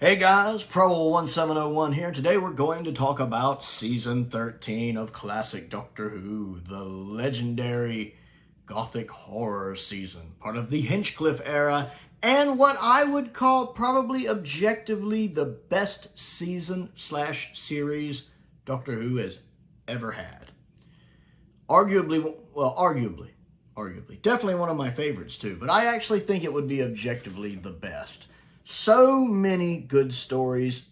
Hey guys, Prowl 1701 here. Today we're going to talk about Season 13 of classic Doctor Who, the legendary Gothic horror season, part of the Hinchcliffe era, and what I would call probably objectively the best season/series Doctor Who has ever had. Arguably, definitely one of my favorites too, but I actually think it would be objectively the best. So many good stories.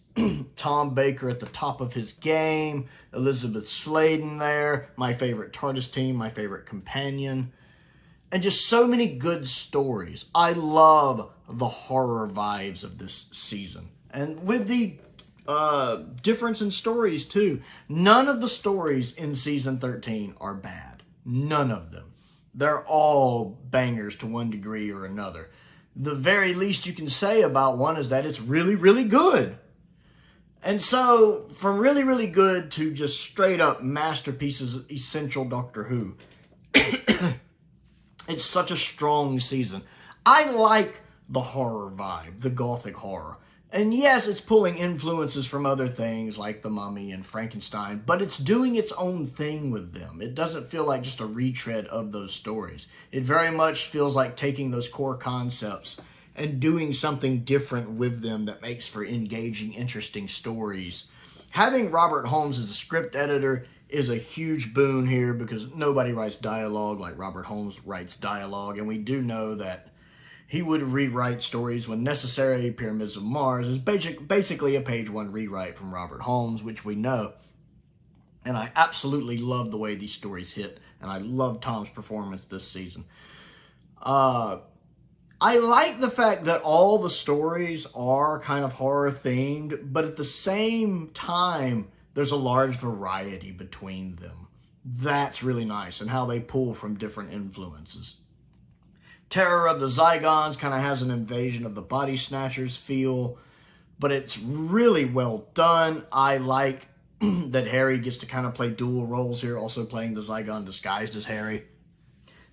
Tom Baker at the top of his game. Elizabeth Sladen there. My favorite TARDIS team. My favorite companion. And just so many good stories. I love the horror vibes of this season. And with the difference in stories too. None of the stories in Season 13 are bad. None of them. They're all bangers to one degree or another. The very least you can say about one is that it's really, really good. And so, from really, really good to just straight up masterpieces of essential Doctor Who, it's such a strong season. I like the horror vibe, the Gothic horror. And yes, it's pulling influences from other things like The Mummy and Frankenstein, but it's doing its own thing with them. It doesn't feel like just a retread of those stories. It very much feels like taking those core concepts and doing something different with them that makes for engaging, interesting stories. Having Robert Holmes as a script editor is a huge boon here because nobody writes dialogue like Robert Holmes writes dialogue, and we do know that he would rewrite stories when necessary. Pyramids of Mars is basically a page one rewrite from Robert Holmes, which we know. And I absolutely love the way these stories hit, and I love Tom's performance this season. I like the fact that all the stories are kind of horror themed, but at the same time, there's a large variety between them. That's really nice, and how they pull from different influences. Terror of the Zygons kind of has an Invasion of the Body Snatchers feel, but it's really well done. I like that Harry gets to kind of play dual roles here, also playing the Zygon disguised as Harry.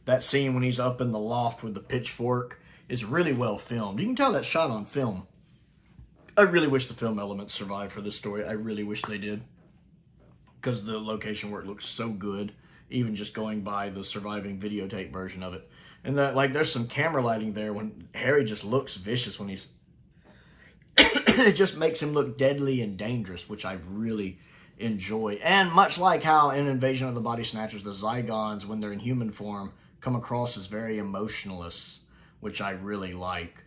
That scene when he's up in the loft with the pitchfork is really well filmed. You can tell that's shot on film. I really wish the film elements survived for this story. I really wish they did, because the location work looks so good, even just going by the surviving videotape version of it. And that, like, there's some camera lighting there when Harry just looks vicious when he's... it just makes him look deadly and dangerous, which I really enjoy. And much like how in Invasion of the Body Snatchers, the Zygons, when they're in human form, come across as very emotionless, which I really like.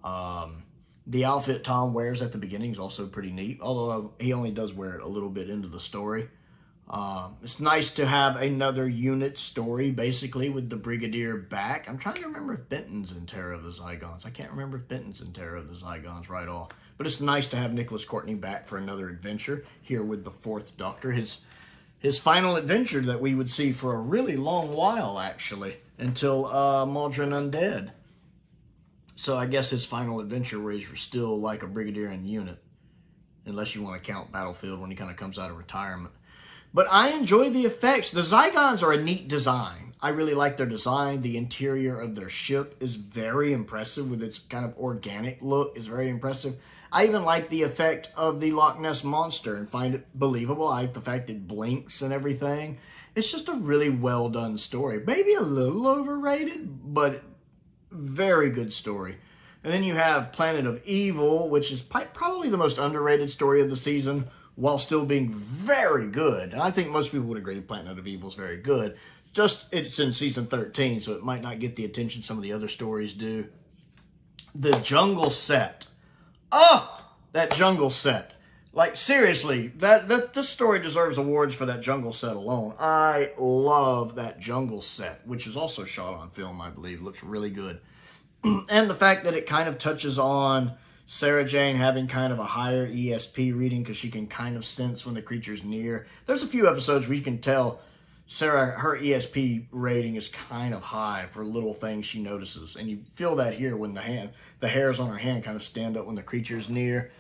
The outfit Tom wears at the beginning is also pretty neat, although he only does wear it a little bit into the story. It's nice to have another unit story, basically, with the Brigadier back. I'm trying to remember if Benton's in Terror of the Zygons. I can't remember if Benton's in Terror of the Zygons right off. But it's nice to have Nicholas Courtney back for another adventure here with the Fourth Doctor. His final adventure that we would see for a really long while, actually, until Maldron Undead. So I guess his final adventure where he's still like a Brigadier in unit, unless you want to count Battlefield when he kind of comes out of retirement. But I enjoy the effects. The Zygons are a neat design. I really like their design. The interior of their ship is very impressive with its kind of organic look. It's very impressive. I even like the effect of the Loch Ness Monster and find it believable. I like the fact it blinks and everything. It's just a really well done story. Maybe a little overrated, but very good story. And then you have Planet of Evil, which is probably the most underrated story of the season, while still being very good. And I think most people would agree Planet of Evil is very good. Just, it's in Season 13, so it might not get the attention some of the other stories do. The jungle set. Oh, that jungle set. Like, seriously, this story deserves awards for that jungle set alone. I love that jungle set, which is also shot on film, I believe. It looks really good. And the fact that it kind of touches on Sarah Jane having kind of a higher ESP reading because she can kind of sense when the creature's near. There's a few episodes where you can tell Sarah, her ESP rating is kind of high for little things she notices. And you feel that here when the hairs on her hand kind of stand up when the creature's near.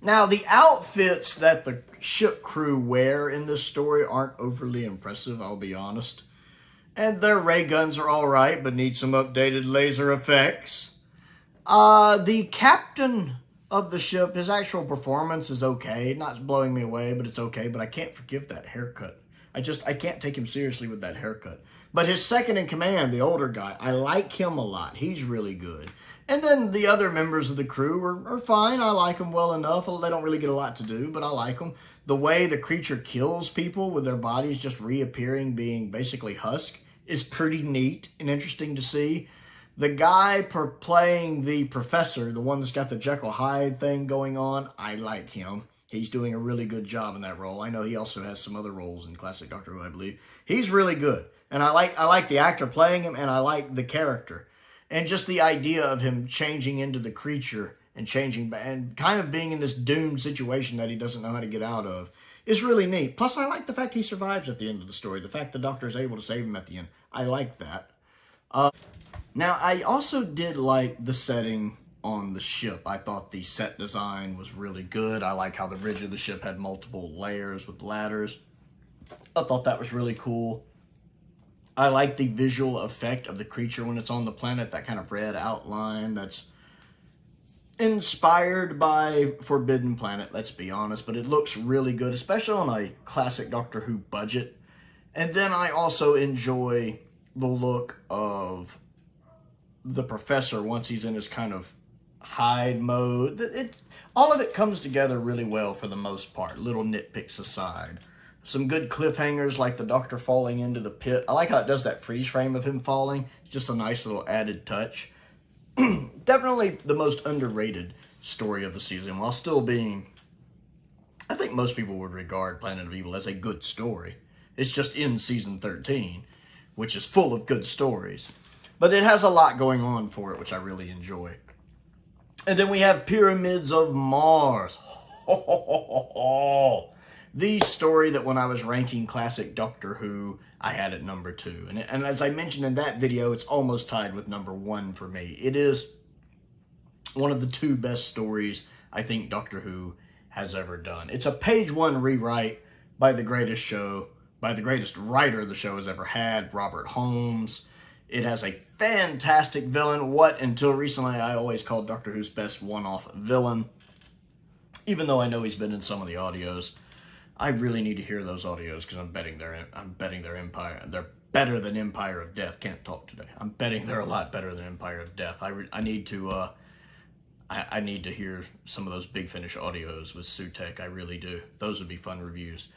Now, the outfits that the ship crew wear in this story aren't overly impressive, I'll be honest. And their ray guns are all right, but need some updated laser effects. The captain of the ship. His actual performance is okay. Not blowing me away, but it's okay. But I can't forgive that haircut. I can't take him seriously with that haircut. But his second in command, the older guy, I like him a lot. He's really good. And then the other members of the crew are fine. I like them well enough. They don't really get a lot to do, but I like them. The way the creature kills people with their bodies just reappearing, being basically husk, is pretty neat and interesting to see. The guy playing the professor, the one that's got the Jekyll Hyde thing going on, I like him. He's doing a really good job in that role. I know he also has some other roles in classic Doctor Who, I believe. He's really good. And I like the actor playing him, and I like the character. And just the idea of him changing into the creature and changing and kind of being in this doomed situation that he doesn't know how to get out of is really neat. Plus, I like the fact he survives at the end of the story. The fact the Doctor is able to save him at the end. I like that. Now, I also did like the setting on the ship. I thought the set design was really good. I like how the ridge of the ship had multiple layers with ladders. I thought that was really cool. I like the visual effect of the creature when it's on the planet, that kind of red outline that's inspired by Forbidden Planet, let's be honest, but it looks really good, especially on a classic Doctor Who budget. And then I also enjoy the look of the Professor once he's in his kind of hide mode. All of it comes together really well for the most part, little nitpicks aside. Some good cliffhangers like the Doctor falling into the pit. I like how it does that freeze frame of him falling. It's just a nice little added touch. Definitely the most underrated story of the season, while still being, I think most people would regard Planet of Evil as a good story. It's just in season 13, which is full of good stories. But it has a lot going on for it, which I really enjoy. And then we have Pyramids of Mars. The story that when I was ranking classic Doctor Who, I had at number 2. And as I mentioned in that video, it's almost tied with number 1 for me. It is one of the 2 best stories I think Doctor Who has ever done. It's a page 1 rewrite by the greatest writer the show has ever had, Robert Holmes. It has a fantastic villain, what until recently I always called Doctor Who's best one-off villain. Even though I know he's been in some of the audios. I really need to hear those audios because I'm betting they're Empire. They're better than Empire of Death. Can't talk today. I'm betting they're a lot better than Empire of Death. I need to I need to hear some of those Big Finish audios with Sutek. I really do. Those would be fun reviews.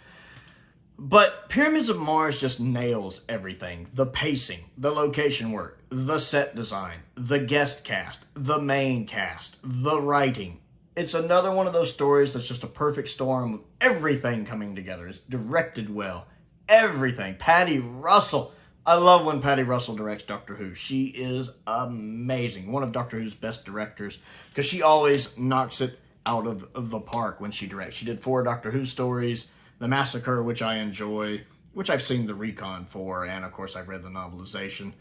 But Pyramids of Mars just nails everything. The pacing, the location work, the set design, the guest cast, the main cast, the writing. It's another one of those stories that's just a perfect storm of everything coming together. It's directed well. Everything. Patty Russell. I love when Patty Russell directs Doctor Who. She is amazing. One of Doctor Who's best directors because she always knocks it out of the park when she directs. She did 4 Doctor Who stories. The Massacre, which I enjoy, which I've seen the recon for, and of course I've read the novelization.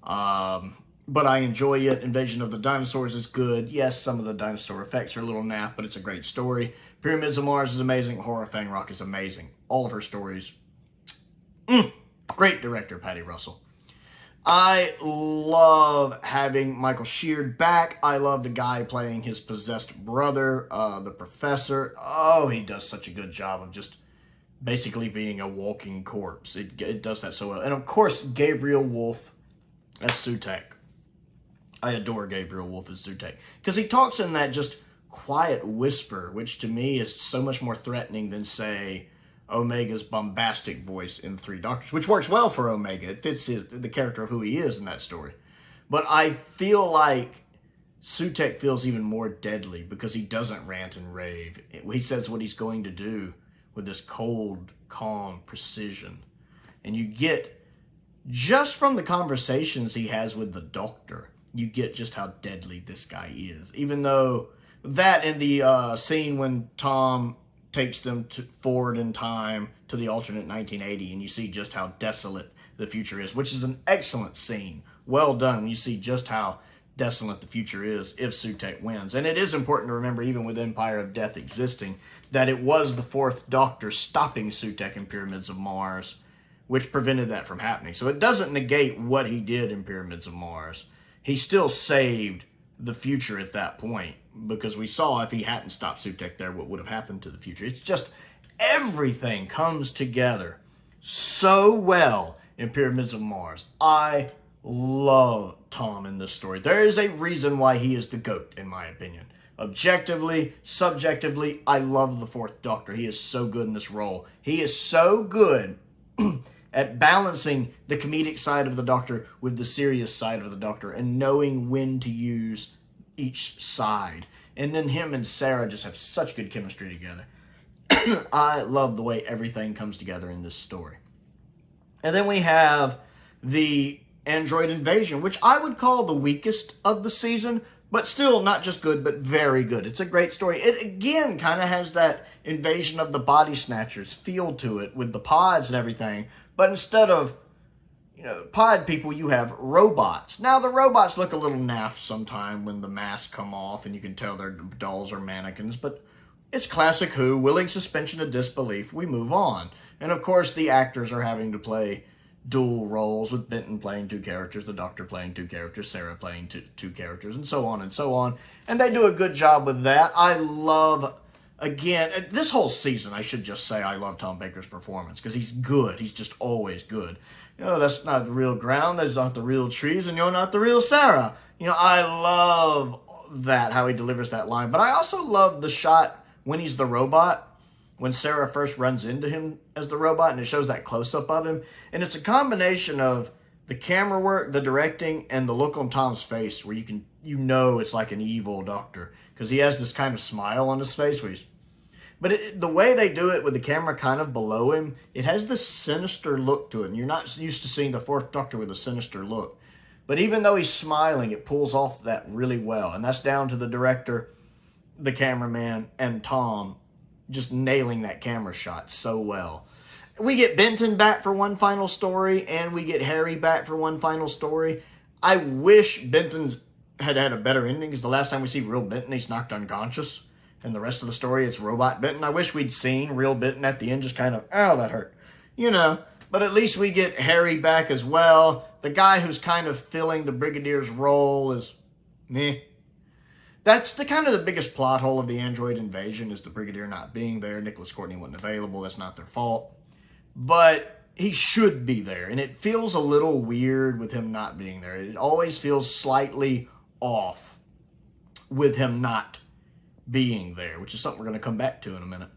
But I enjoy it. Invasion of the Dinosaurs is good. Yes, some of the dinosaur effects are a little naff, but it's a great story. Pyramids of Mars is amazing. Horror of Fang Rock is amazing. All of her stories. Great director, Patty Russell. I love having Michael Sheard back. I love the guy playing his possessed brother, the Professor. Oh, he does such a good job of just basically being a walking corpse. It does that so well. And of course, Gabriel Wolfe as Sutek. I adore Gabriel Wolfe as Sutek. Because he talks in that just quiet whisper, which to me is so much more threatening than, say, Omega's bombastic voice in 3 Doctors, which works well for Omega. It fits the character of who he is in that story. But I feel like Sutek feels even more deadly because he doesn't rant and rave. He says what he's going to do with this cold, calm precision. And you get, just from the conversations he has with the Doctor, you get just how deadly this guy is. Even though that in the scene when Tom takes them forward in time to the alternate 1980, and you see just how desolate the future is, which is an excellent scene. Well done when you see just how desolate the future is if Sutek wins. And it is important to remember, even with Empire of Death existing, that it was the 4th Doctor stopping Sutek in Pyramids of Mars, which prevented that from happening. So it doesn't negate what he did in Pyramids of Mars. He still saved the future at that point, because we saw if he hadn't stopped Sutekh there, what would have happened to the future. It's just everything comes together so well in Pyramids of Mars. I love Tom in this story. There is a reason why he is the GOAT, in my opinion. Objectively, subjectively, I love the Fourth Doctor. He is so good in this role. He is so good at balancing the comedic side of the Doctor with the serious side of the Doctor and knowing when to use each side. And then him and Sarah just have such good chemistry together. I love the way everything comes together in this story. And then we have the android invasion, which I would call the weakest of the season, but still not just good, but very good. It's a great story. It, again, kind of has that invasion of the body snatchers feel to it with the pods and everything. But instead of, pod people, you have robots. Now, the robots look a little naff sometime when the masks come off and you can tell they're dolls or mannequins. But it's classic Who, willing suspension of disbelief. We move on. And, of course, the actors are having to play dual roles, with Benton playing 2 characters, the Doctor playing 2 characters, Sarah playing two characters, and so on and so on. And they do a good job with that. I love, again, this whole season, I should just say I love Tom Baker's performance, because he's good. He's just always good. That's not the real ground, that's not the real trees, and you're not the real Sarah. I love that, how he delivers that line. But I also love the shot when he's the robot, when Sarah first runs into him as the robot, and it shows that close-up of him. And it's a combination of the camera work, the directing, and the look on Tom's face, where it's like an evil Doctor, because he has this kind of smile on his face. But the way they do it with the camera kind of below him, it has this sinister look to it, and you're not used to seeing the Fourth Doctor with a sinister look. But even though he's smiling, it pulls off that really well, and that's down to the director, the cameraman, and Tom just nailing that camera shot so well. We get Benton back for one final story, and we get Harry back for one final story. I wish Benton's had a better ending, because the last time we see real Benton, he's knocked unconscious. And the rest of the story, it's robot Benton. I wish we'd seen real Benton at the end, just kind of, oh, that hurt. But at least we get Harry back as well. The guy who's kind of filling the Brigadier's role is meh. That's the kind of the biggest plot hole of the android invasion, is the Brigadier not being there. Nicholas Courtney wasn't available. That's not their fault. But he should be there. And it feels a little weird with him not being there. It always feels slightly off with him not being there, which is something we're going to come back to in a minute.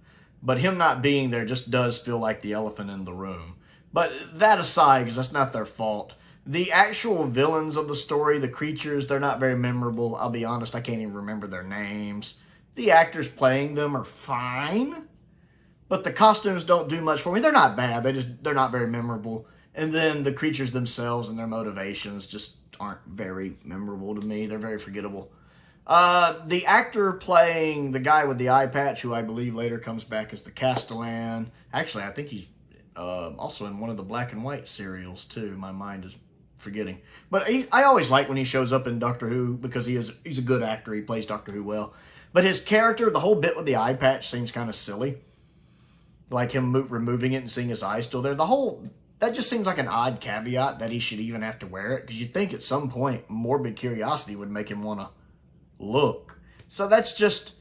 But him not being there just does feel like the elephant in the room. But that aside, because that's not their fault, the actual villains of the story, the creatures, they're not very memorable. I'll be honest, I can't even remember their names. The actors playing them are fine, but the costumes don't do much for me. They're not bad, they're not very memorable. And then the creatures themselves and their motivations just aren't very memorable to me. They're very forgettable. The actor playing the guy with the eye patch, who I believe later comes back as the Castellan. Actually, I think he's also in one of the black and white serials too. My mind is forgetting. But I always like when he shows up in Doctor Who, because he's a good actor. He plays Doctor Who well. But his character, the whole bit with the eye patch seems kind of silly. Like him removing it and seeing his eye still there. That just seems like an odd caveat that he should even have to wear it. Because you'd think at some point, morbid curiosity would make him want to look. So that's just,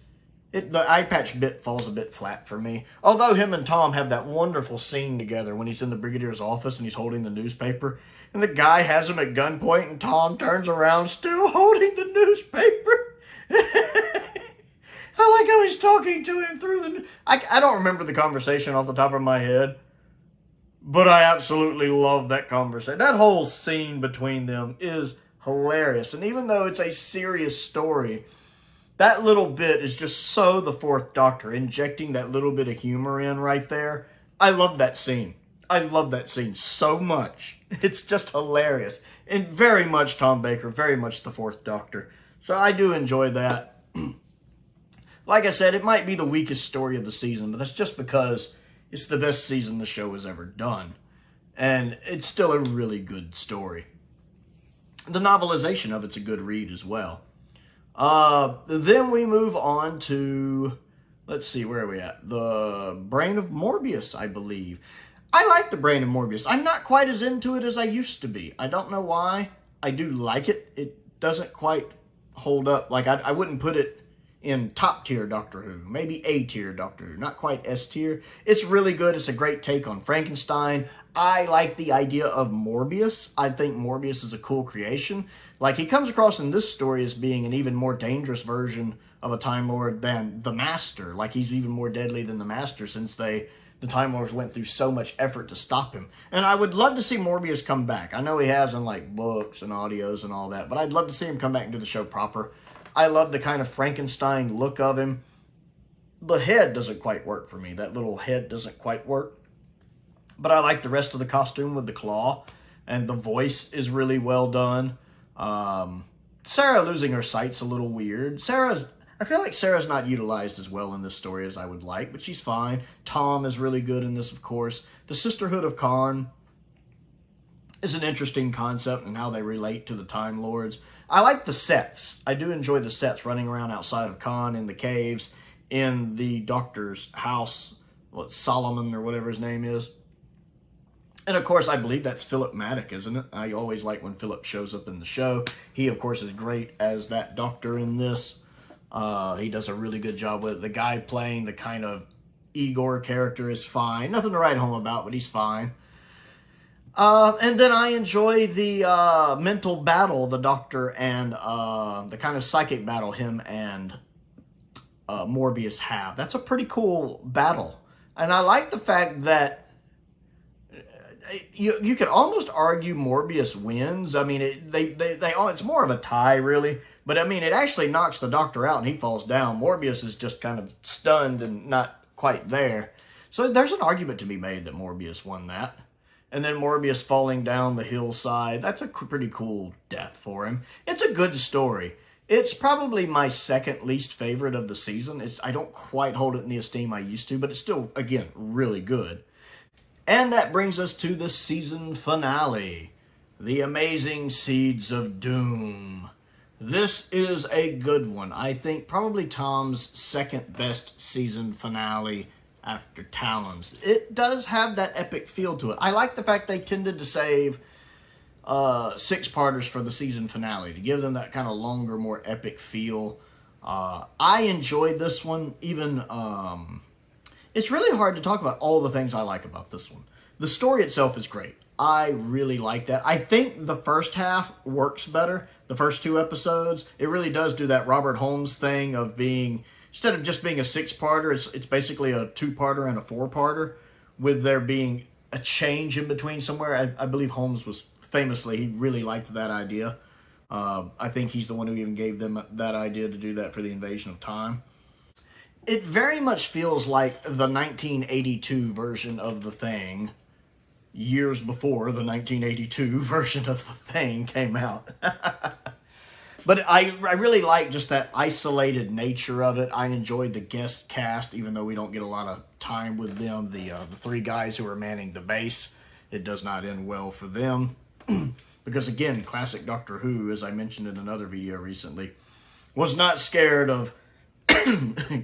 the eye patch bit falls a bit flat for me. Although him and Tom have that wonderful scene together when he's in the Brigadier's office and he's holding the newspaper. And the guy has him at gunpoint and Tom turns around still holding the newspaper. I like how he's talking to him through the... I don't remember the conversation off the top of my head. But I absolutely love that conversation. That whole scene between them is hilarious. And even though it's a serious story, that little bit is just so the Fourth Doctor, injecting that little bit of humor in right there. I love that scene. I love that scene so much. It's just hilarious. And very much Tom Baker, very much the Fourth Doctor. So I do enjoy that. Like I said, it might be the weakest story of the season, but that's just because it's the best season the show has ever done. And it's still a really good story. The novelization of it's a good read as well. Then we move on to, let's see, where are we at? The Brain of Morbius, I believe. I like the Brain of Morbius. I'm not quite as into it as I used to be. I don't know why. I do like it. It doesn't quite hold up. Like, I wouldn't put it in top tier Doctor Who, maybe A tier Doctor Who, not quite S tier. It's really good. It's a great take on Frankenstein. I like the idea of Morbius. I think Morbius is a cool creation. Like, he comes across in this story as being an even more dangerous version of a Time Lord than the Master. Like, he's even more deadly than the Master, since the Time Lords went through so much effort to stop him. And I would love to see Morbius come back. I know he has in, like, books and audios and all that, but I'd love to see him come back and do the show proper. I love the kind of Frankenstein look of him. The head doesn't quite work for me. That little head doesn't quite work. But I like the rest of the costume with the claw. And the voice is really well done. Sarah losing her sight's a little weird. I feel like Sarah's not utilized as well in this story as I would like, but she's fine. Tom is really good in this, of course. The Sisterhood of Khan is an interesting concept and how they relate to the Time Lords. I like the sets. I do enjoy the sets running around outside of Khan in the caves, in the Doctor's house, Solomon or whatever his name is. And of course, I believe that's Philip Maddock, isn't it? I always like when Philip shows up in the show. He, of course, is great as that Doctor in this. He does a really good job with it. The guy playing the kind of Igor character is fine. Nothing to write home about, but he's fine. And then I enjoy the mental battle the Doctor and the kind of psychic battle him and Morbius have. That's a pretty cool battle. And I like the fact that you could almost argue Morbius wins. I mean, it's more of a tie, really. But, I mean, it actually knocks the Doctor out and he falls down. Morbius is just kind of stunned and not quite there. So there's an argument to be made that Morbius won that. And then Morbius falling down the hillside. That's a pretty cool death for him. It's a good story. It's probably my second least favorite of the season. I don't quite hold it in the esteem I used to, but it's still, again, really good. And that brings us to the season finale, The Amazing Seeds of Doom. This is a good one. I think probably Tom's second best season finale after Talons. It does have that epic feel to it. I like the fact they tended to save six-parters for the season finale, to give them that kind of longer, more epic feel. I enjoyed this one. Even it's really hard to talk about all the things I like about this one. The story itself is great. I really like that. I think the first half works better. The first two episodes, it really does do that Robert Holmes thing of being, instead of just being a six-parter, it's basically a two-parter and a four-parter, with there being a change in between somewhere. I believe Holmes was famously, he really liked that idea. I think he's the one who even gave them that idea to do that for the Invasion of Time. It very much feels like the 1982 version of The Thing, years before the 1982 version of The Thing came out. But I really like just that isolated nature of it. I enjoyed the guest cast, even though we don't get a lot of time with them. The three guys who are manning the base, it does not end well for them. Because again, classic Doctor Who, as I mentioned in another video recently, was not scared of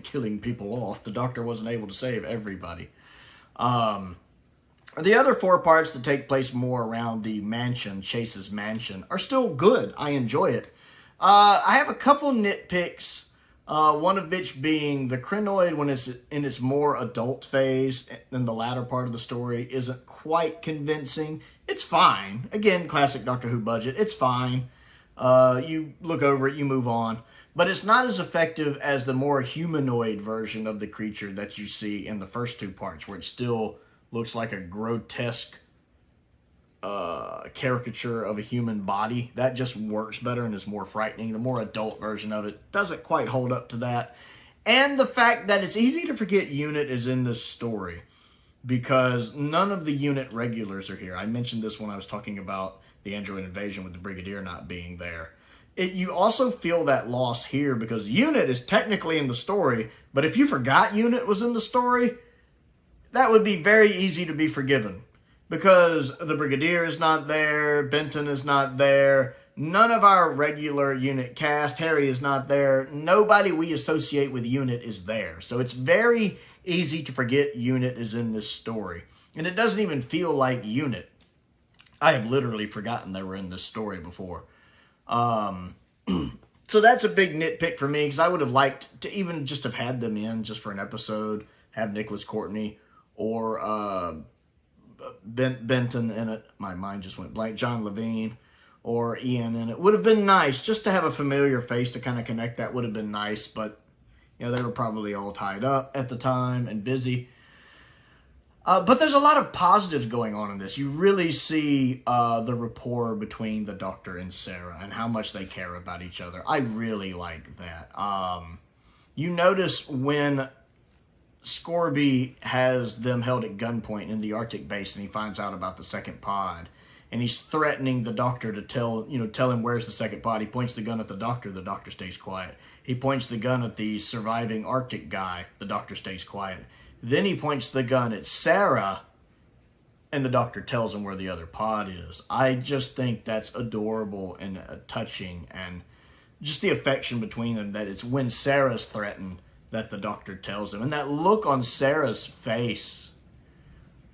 killing people off. The Doctor wasn't able to save everybody. The other four parts that take place more around the mansion, Chase's mansion, are still good. I enjoy it. I have a couple nitpicks, one of which being the Crinoid, when it's in its more adult phase in the latter part of the story, isn't quite convincing. It's fine. Again, classic Doctor Who budget. It's fine. You look over it, you move on. But it's not as effective as the more humanoid version of the creature that you see in the first two parts, where it still looks like a grotesque caricature of a human body. That just works better and is more frightening. The more adult version of it doesn't quite hold up to that. And the fact that it's easy to forget UNIT is in this story, because none of the UNIT regulars are here. I mentioned this when I was talking about the android invasion with the Brigadier not being there. You also feel that loss here, because UNIT is technically in the story, but if you forgot UNIT was in the story, that would be very easy to be forgiven, because the Brigadier is not there, Benton is not there, none of our regular UNIT cast, Harry is not there, nobody we associate with UNIT is there. So it's very easy to forget UNIT is in this story. And it doesn't even feel like UNIT. I have literally forgotten they were in this story before. So that's a big nitpick for me, because I would have liked to even just have had them in just for an episode, have Nicholas Courtney or Benton in it. My mind just went blank. John Levine or Ian in it. Would have been nice just to have a familiar face to kind of connect. That would have been nice, but you know, they were probably all tied up at the time and busy. But there's a lot of positives going on in this. You really see the rapport between the Doctor and Sarah and how much they care about each other. I really like that. You notice when Scorby has them held at gunpoint in the Arctic base and he finds out about the second pod, and he's threatening the Doctor to tell him where's the second pod. He points the gun at the Doctor stays quiet. He points the gun at the surviving Arctic guy, the Doctor stays quiet. Then he points the gun at Sarah, and the Doctor tells him where the other pod is. I just think that's adorable and touching, and just the affection between them, that it's when Sarah's threatened that the Doctor tells him. And that look on Sarah's face,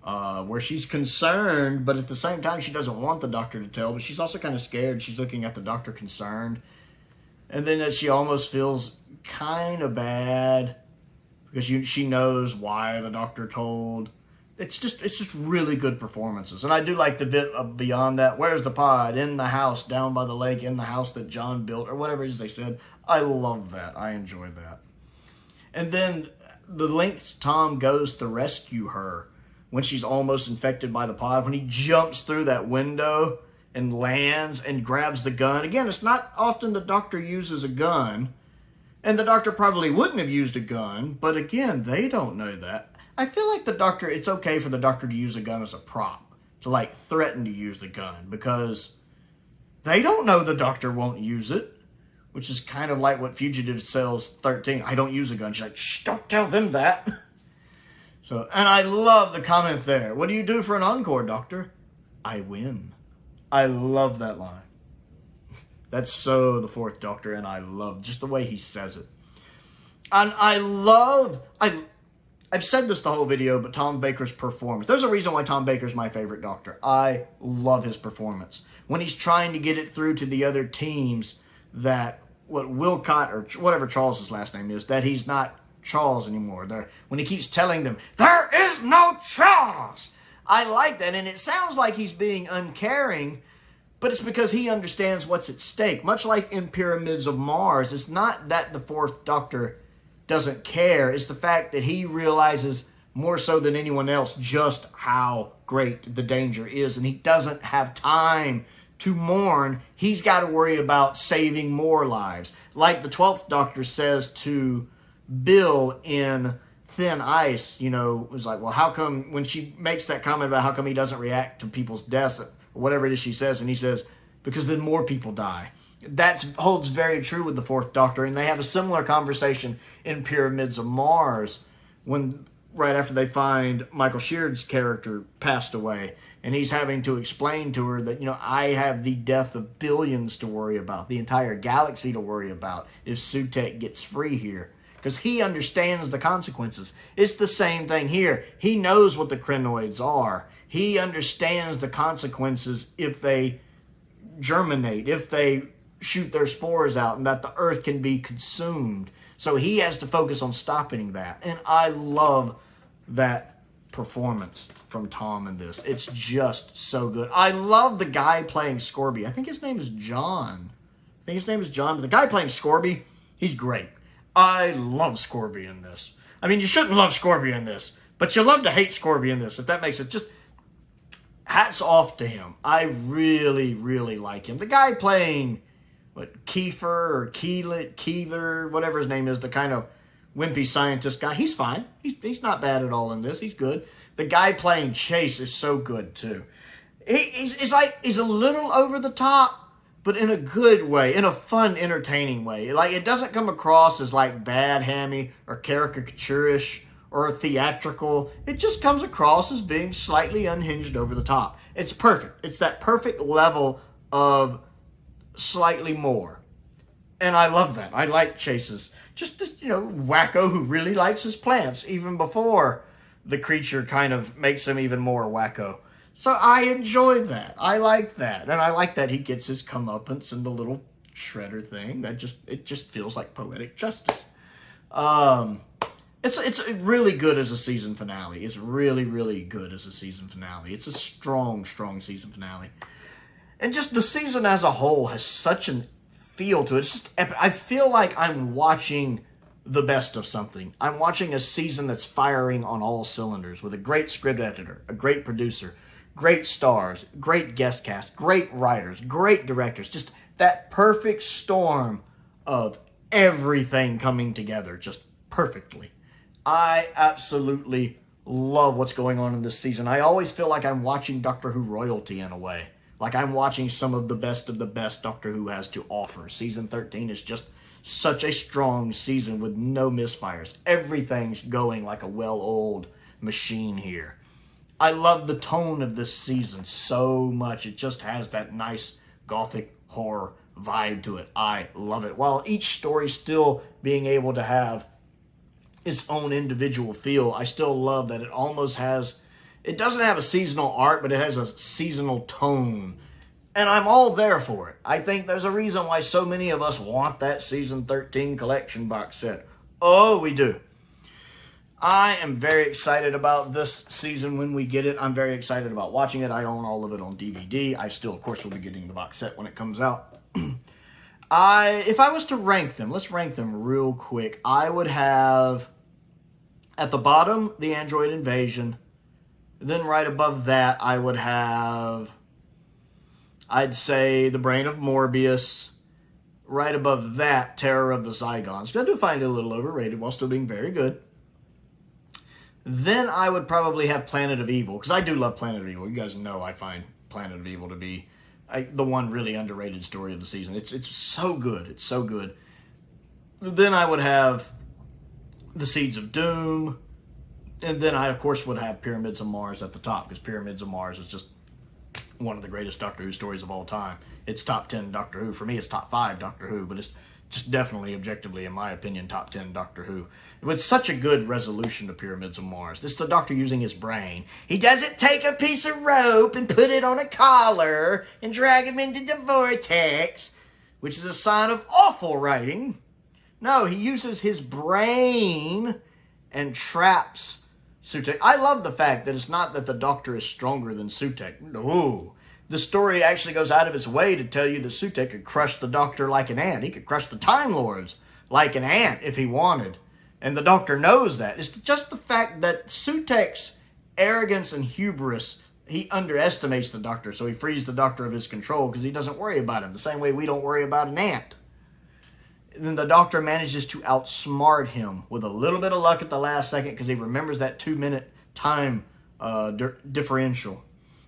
where she's concerned, but at the same time she doesn't want the Doctor to tell, but she's also kind of scared. She's looking at the Doctor concerned. And then that she almost feels kind of bad, because she knows why the Doctor told. It's just really good performances. And I do like the bit beyond that. Where's the pod? In the house, down by the lake, in the house that John built, or whatever it is they said. I love that. I enjoy that. And then the lengths Tom goes to rescue her when she's almost infected by the pod, when he jumps through that window and lands and grabs the gun. Again, it's not often the Doctor uses a gun. And the Doctor probably wouldn't have used a gun, but again, they don't know that. I feel like the Doctor, it's okay for the Doctor to use a gun as a prop, to like threaten to use the gun, because they don't know the Doctor won't use it, which is kind of like what Fugitive Cells 13. I don't use a gun. She's like, shh, don't tell them that. So, and I love the comment there. What do you do for an encore, Doctor? I win. I love that line. That's so the Fourth Doctor, and I love just the way he says it. And I've said this the whole video, but Tom Baker's performance. There's a reason why Tom Baker's my favorite Doctor. I love his performance. When he's trying to get it through to the other teams that, Wilcott, or whatever Charles' last name is, that he's not Charles anymore. When he keeps telling them, there is no Charles! I like that, and it sounds like he's being uncaring, but it's because he understands what's at stake. Much like in Pyramids of Mars, it's not that the Fourth Doctor doesn't care. It's the fact that he realizes more so than anyone else just how great the danger is. And he doesn't have time to mourn. He's got to worry about saving more lives. Like the 12th Doctor says to Bill in Thin Ice, was like, well, how come, when she makes that comment about how come he doesn't react to people's deaths, or whatever it is she says, and he says, because then more people die. That holds very true with the Fourth Doctor, and they have a similar conversation in Pyramids of Mars, when right after they find Michael Sheard's character passed away, and he's having to explain to her that, I have the death of billions to worry about, the entire galaxy to worry about, if Sutekh gets free here. Because he understands the consequences. It's the same thing here. He knows what the crinoids are. He understands the consequences if they germinate, if they shoot their spores out, and that the Earth can be consumed. So he has to focus on stopping that. And I love that performance from Tom in this. It's just so good. I love the guy playing Scorby. I think his name is John. But the guy playing Scorby, he's great. I love Scorby in this. I mean, you shouldn't love Scorby in this, but you love to hate Scorby in this, if that makes it. Just hats off to him. I really, really like him. The guy playing, Kiefer or Keeler, whatever his name is, the kind of wimpy scientist guy, he's fine. He's not bad at all in this. He's good. The guy playing Chase is so good, too. He's a little over the top, but in a good way, in a fun, entertaining way. Like, it doesn't come across as like bad hammy or caricaturish or theatrical. It just comes across as being slightly unhinged over the top. It's perfect. It's that perfect level of slightly more. And I love that. I like Chase's. Just this, wacko who really likes his plants, even before the creature kind of makes him even more wacko. So I enjoy that. I like that. And I like that he gets his comeuppance in the little Shredder thing. It just feels like poetic justice. It's really good as a season finale. It's really, really good as a season finale. It's a strong, strong season finale. And just the season as a whole has such a feel to it. It's just epic. I feel like I'm watching the best of something. I'm watching a season that's firing on all cylinders with a great script editor, a great producer, great stars, great guest cast, great writers, great directors. Just that perfect storm of everything coming together just perfectly. I absolutely love what's going on in this season. I always feel like I'm watching Doctor Who royalty in a way. Like I'm watching some of the best Doctor Who has to offer. Season 13 is just such a strong season with no misfires. Everything's going like a well-oiled machine here. I love the tone of this season so much. It just has that nice gothic horror vibe to it. I love it. While each story still being able to have its own individual feel, I still love that it almost has, it doesn't have a seasonal art, but it has a seasonal tone. And I'm all there for it. I think there's a reason why so many of us want that Season 13 collection box set. Oh, we do. I am very excited about this season when we get it. I'm very excited about watching it. I own all of it on DVD. I still, of course, will be getting the box set when it comes out. If I was to rank them, let's rank them real quick. I would have, at the bottom, the Android Invasion. Then right above that, I would have, I'd say, The Brain of Morbius. Right above that, Terror of the Zygons. I do find it a little overrated while still being very good. Then I would probably have Planet of Evil, because I do love Planet of Evil. You guys know I find Planet of Evil to be the one really underrated story of the season. It's so good. It's so good. Then I would have The Seeds of Doom. And then I, of course, would have Pyramids of Mars at the top, because Pyramids of Mars is just one of the greatest Doctor Who stories of all time. It's top 10 Doctor Who. For me, it's top 5 Doctor Who, but it's just definitely, objectively, in my opinion, top 10 Doctor Who. With such a good resolution to Pyramids of Mars. This is the Doctor using his brain. He doesn't take a piece of rope and put it on a collar and drag him into the vortex, which is a sign of awful writing. No, he uses his brain and traps Sutekh. I love the fact that it's not that the Doctor is stronger than Sutekh. No. The story actually goes out of its way to tell you that Sutekh could crush the Doctor like an ant. He could crush the Time Lords like an ant if he wanted. And the Doctor knows that. It's just the fact that Sutekh's arrogance and hubris, he underestimates the Doctor, so he frees the Doctor of his control because he doesn't worry about him, the same way we don't worry about an ant. And then the Doctor manages to outsmart him with a little bit of luck at the last second because he remembers that 2-minute time differential.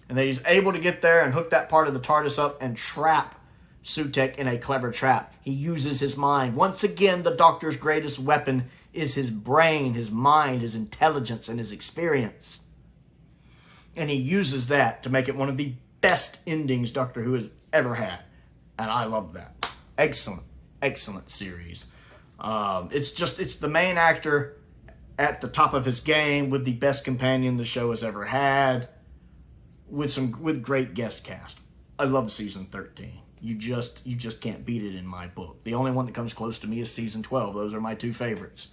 And then he's able to get there and hook that part of the TARDIS up and trap Sutekh in a clever trap. He uses his mind. Once again, the Doctor's greatest weapon is his brain, his mind, his intelligence, and his experience. And he uses that to make it one of the best endings Doctor Who has ever had. And I love that. Excellent, excellent series. It's the main actor at the top of his game with the best companion the show has ever had, with great guest cast. I love season 13. You just can't beat it in my book. The only one that comes close to me is season 12. Those are my two favorites.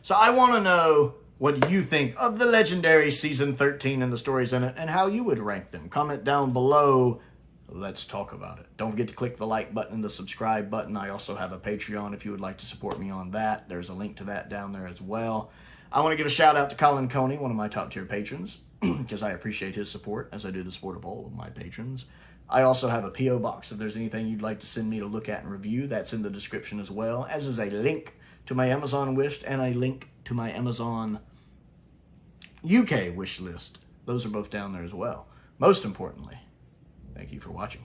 So I want to know what you think of the legendary season 13 and the stories in it and how you would rank them. Comment down below. Let's talk about it. Don't forget to click the like button and the subscribe button. I also have a Patreon if you would like to support me on that. There's a link to that down there as well. I want to give a shout out to Colin Coney, one of my top tier patrons, because I appreciate his support as I do the support of all of my patrons. I also have a P.O. box. If there's anything you'd like to send me to look at and review, that's in the description as well, as is a link to my Amazon wish and a link to my Amazon UK wish list. Those are both down there as well. Most importantly, thank you for watching.